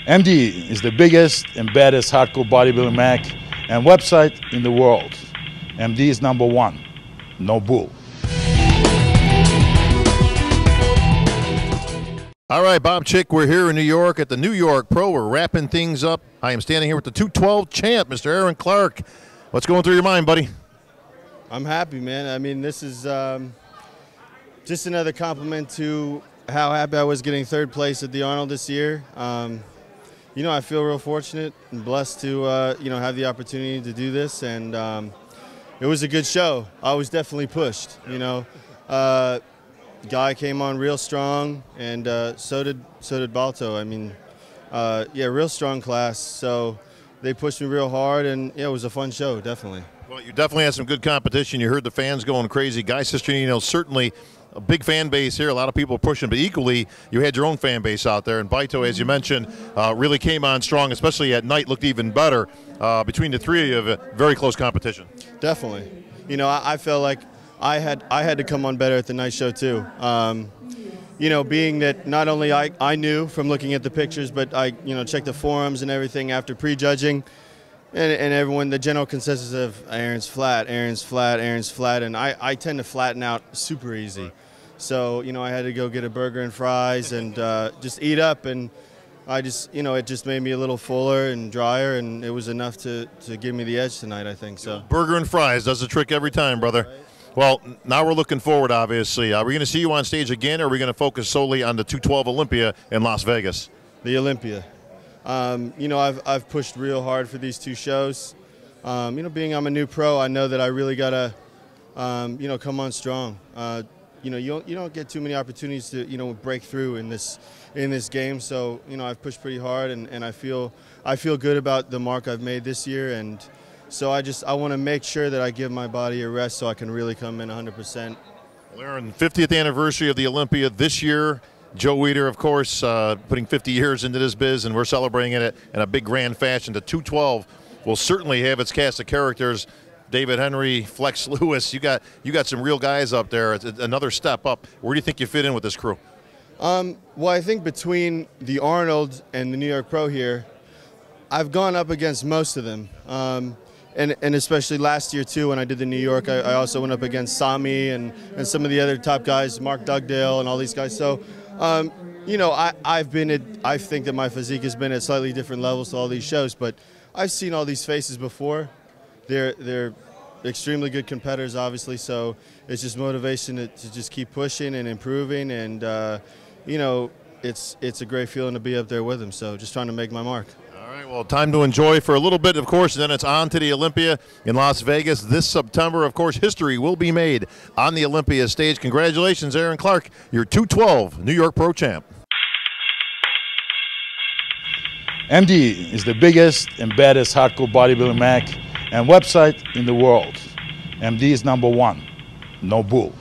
MD is the biggest and baddest hardcore bodybuilding mag and website in the world. MD is #1, no bull. All right, Bob Chick, we're here in New York at the New York Pro. We're wrapping things up. I am standing here with the 212 champ, Mr. Aaron Clark. What's going through your mind, buddy? I'm happy, man. I mean, this is just another compliment to how happy I was getting third place at the Arnold this year. You know, I feel real fortunate and blessed to, you know, have the opportunity to do this, and it was a good show. I was definitely pushed, you know. Guy came on real strong, and so did Balto. I mean, yeah, real strong class. So they pushed me real hard, and yeah, it was a fun show, definitely. Well, you definitely had some good competition. You heard the fans going crazy. Guy Cisternino, certainly a big fan base here. A lot of people pushing, but equally, you had your own fan base out there. And Baito, as you mentioned, really came on strong, especially at night, looked even better. Between the three of you, very close competition. Definitely. You know, I felt like I had to come on better at the night show too. You know, being that not only I knew from looking at the pictures, but I checked the forums and everything after prejudging, and everyone, the general consensus of Aaron's flat, Aaron's flat, Aaron's flat, and I tend to flatten out super easy. So, you know, I had to go get a burger and fries and just eat up, and I just, you know, it just made me a little fuller and drier, and it was enough to give me the edge tonight, I think. So burger and fries does the trick every time, brother. Right. Well, now we're looking forward, obviously. Are we going to see you on stage again, or are we going to focus solely on the 212 Olympia in Las Vegas? The Olympia. You know, I've pushed real hard for these two shows. You know, being I'm a new pro, I know that I really got to, you know, come on strong. You know, you don't get too many opportunities to, you know, break through in this game. So, you know, I've pushed pretty hard, and I feel good about the mark I've made this year, and so I want to make sure that I give my body a rest so I can really come in 100%. Well, Aaron, 50th anniversary of the Olympia this year. Joe Weider, of course, putting 50 years into this biz, and we're celebrating it in a big grand fashion. The 212 will certainly have its cast of characters. David Henry, Flex Lewis, you got some real guys up there. It's another step up. Where do you think you fit in with this crew? Well, I think between the Arnold and the New York Pro here, I've gone up against most of them. And especially last year, too, when I did the New York, I also went up against Sami and some of the other top guys, Mark Dugdale and all these guys. So, you know, I think that my physique has been at slightly different levels to all these shows, but I've seen all these faces before. They're extremely good competitors, obviously, so it's just motivation to just keep pushing and improving, and, you know, it's a great feeling to be up there with them, so just trying to make my mark. All right, well, time to enjoy for a little bit, of course, and then it's on to the Olympia in Las Vegas this September. Of course, history will be made on the Olympia stage. Congratulations, Aaron Clark, your 212 New York Pro champ. MD is the biggest and baddest hardcore bodybuilding mag and website in the world. MD is #1, no bull.